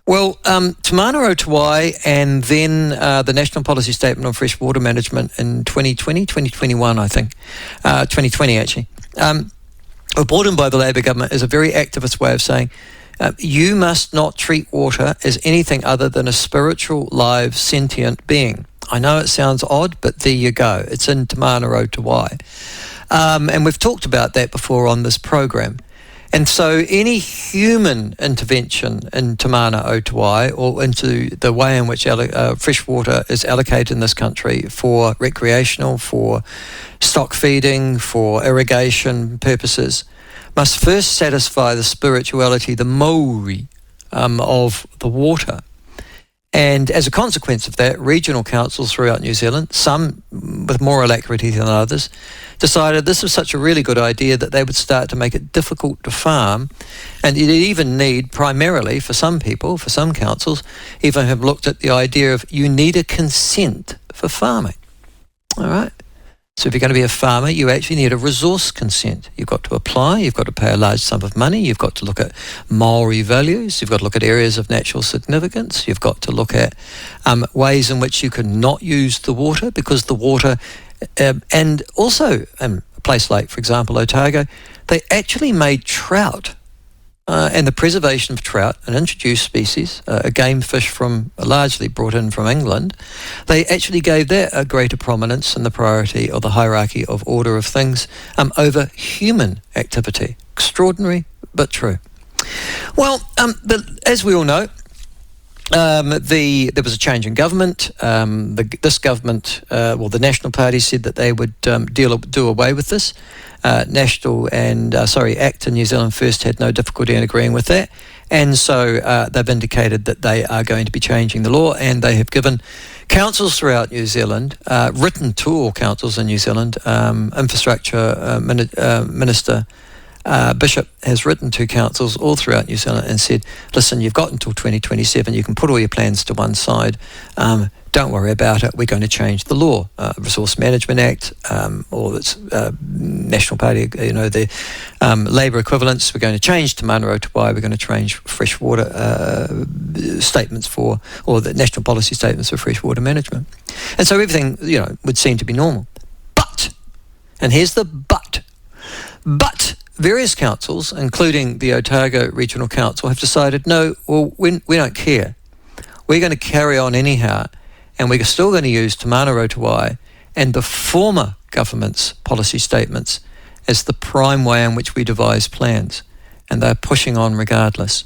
Well, Te Mana o Te Wai and then the National Policy Statement on Freshwater Management in 2021, I think. 2020, actually. Were brought in by the Labour government as a very activist way of saying, you must not treat water as anything other than a spiritual, live, sentient being. I know it sounds odd, but there you go. It's in Te Mana o Te Wai. And we've talked about that before on this program. And so any human intervention in Te Mana o Te Wai or into the way in which fresh water is allocated in this country for recreational, for stock feeding, for irrigation purposes, must first satisfy the spirituality, the mauri of the water. And as a consequence of that, regional councils throughout New Zealand, some with more alacrity than others, decided this was such a really good idea that they would start to make it difficult to farm. And you'd even need, primarily for some people, for some councils, even have looked at the idea of you need a consent for farming. All right? So if you're going to be a farmer, you actually need a resource consent. You've got to apply, you've got to pay a large sum of money, you've got to look at Maori values, you've got to look at areas of natural significance, you've got to look at ways in which you can not use the water, because the water, and also a place like, for example, Otago, they actually made trout and the preservation of trout, an introduced species, a game fish largely brought in from England, they actually gave that a greater prominence in the priority or the hierarchy of order of things over human activity. Extraordinary, but true. Well, as we all know, there was a change in government. This government, the National Party said that they would do away with this. ACT and New Zealand First had no difficulty in agreeing with that. And so they've indicated that they are going to be changing the law, and they have given councils throughout New Zealand, written to all councils in New Zealand, Infrastructure Minister Bishop has written to councils all throughout New Zealand and said, listen, you've got until 2027, you can put all your plans to one side, don't worry about it, we're going to change the law. Resource Management Act, or its National Party, the Labour equivalents, we're going to change Te Mana o Te Wai, we're going to change freshwater statements or the national policy statements for freshwater management. And so everything, would seem to be normal. But, and here's the but various councils, including the Otago Regional Council, have decided, no, well, we don't care. We're going to carry on anyhow, and we're still going to use Te Mana o Te Wai and the former government's policy statements as the prime way in which we devise plans, and they're pushing on regardless.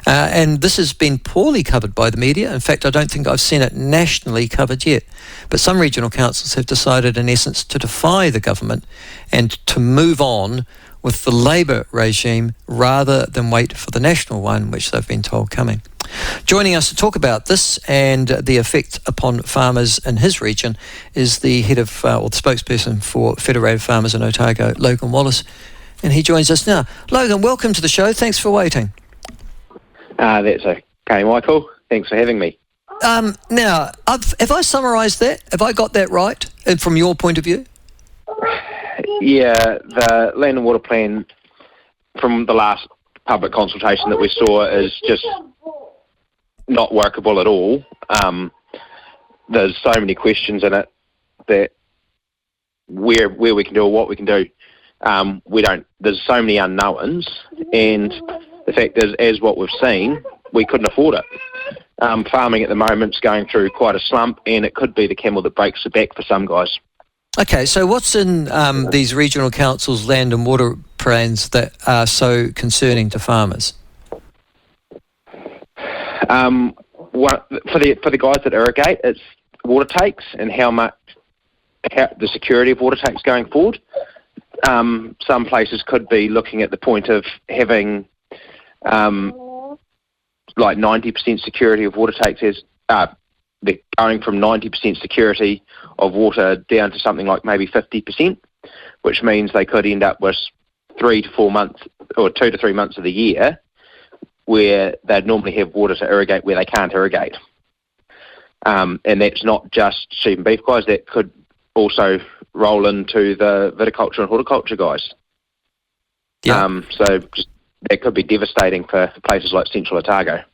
And this has been poorly covered by the media. In fact, I don't think I've seen it nationally covered yet. But some regional councils have decided, in essence, to defy the government and to move on with the Labour regime rather than wait for the national one, which they've been told coming. Joining us to talk about this and the effect upon farmers in his region is the head of, or the spokesperson for Federated Farmers in Otago, Logan Wallace, and he joins us now. Logan, welcome to the show. Thanks for waiting. That's okay, Michael. Thanks for having me. Now, have I summarised that? Have I got that right, and from your point of view? Yeah, the Land and Water Plan from the last public consultation that we saw is just not workable at all. There's so many questions in it that where we can do or what we can do, we don't. There's so many unknowns, and the fact is, as what we've seen, we couldn't afford it. Farming at the moment is going through quite a slump, and it could be the camel that breaks the back for some guys. Okay, so what's in these regional councils' land and water plans that are so concerning to farmers? For the guys that irrigate, it's water takes and how the security of water takes going forward. Some places could be looking at the point of having like 90% security of water takes as they're going from 90% security of water down to something like maybe 50%, which means they could end up with 3 to 4 months or 2 to 3 months of the year where they'd normally have water to irrigate where they can't irrigate. And that's not just sheep and beef guys, that could also roll into the viticulture and horticulture guys. Yeah. So that could be devastating for places like Central Otago.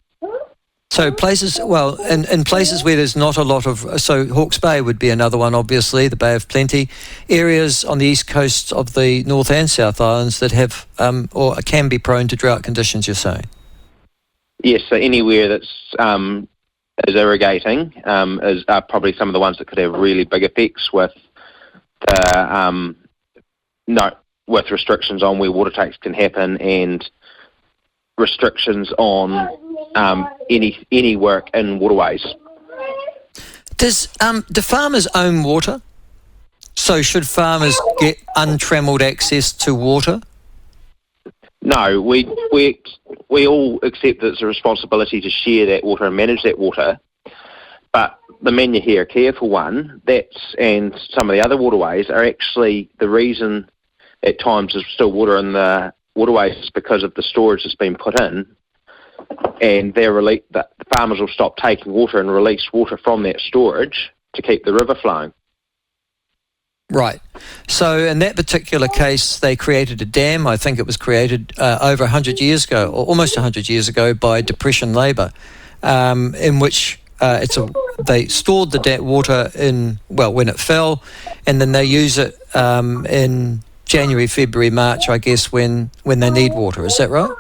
So places, well, in places where there's not a lot of, so Hawke's Bay would be another one, obviously, the Bay of Plenty. Areas on the east coast of the North and South Islands that have, or can be prone to drought conditions, you're saying? Yes, so anywhere that's is irrigating are probably some of the ones that could have really big effects with with restrictions on where water takes can happen and restrictions on any work in waterways. Do farmers own water? So should farmers get untramelled access to water? No, we all accept that it's a responsibility to share that water and manage that water. But the Manyahere Careful one, and some of the other waterways are actually the reason at times there's still water in the waterways is because of the storage that's been put in, and the farmers will stop taking water and release water from that storage to keep the river flowing. Right. So in that particular case, they created a dam. I think it was created over 100 years ago, or almost 100 years ago, by Depression Labour, in which they stored the water when it fell, and then they use it in January, February, March, I guess, when they need water. Is that right?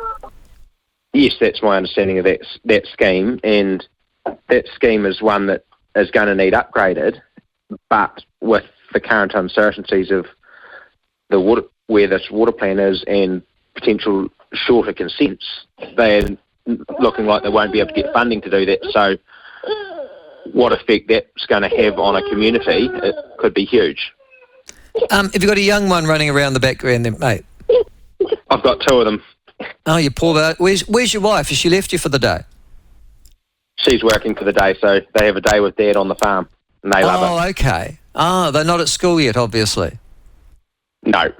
Yes, that's my understanding of that scheme, and that scheme is one that is going to need upgraded, but with the current uncertainties of where this water plan is and potential shorter consents, they're looking like they won't be able to get funding to do that. So what effect that's going to have on a community, it could be huge. Have you got a young one running around the background then, mate? I've got two of them. Oh, you poor bit. Where's your wife? Has she left you for the day? She's working for the day, so they have a day with Dad on the farm, and they love it. Oh, okay. Oh, they're not at school yet, obviously. No.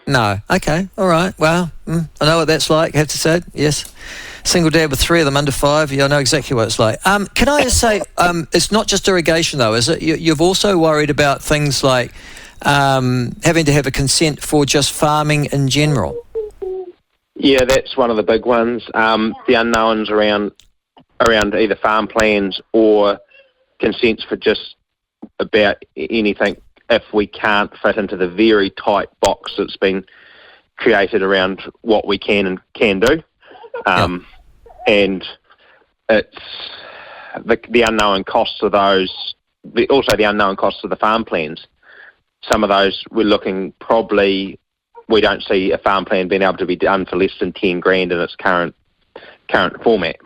No. Okay. All right. Well, I know what that's like, I have to say. Yes. Single dad with three of them under 5. Yeah, I know exactly what it's like. Can I just say, it's not just irrigation, though, is it? You've also worried about things like having to have a consent for just farming in general. Yeah, that's one of the big ones. The unknowns around either farm plans or consents for just about anything if we can't fit into the very tight box that's been created around what we can and can do. And it's the unknown costs of those, also the unknown costs of the farm plans. Some of those we're looking probably, we don't see a farm plan being able to be done for less than 10 grand in its current format.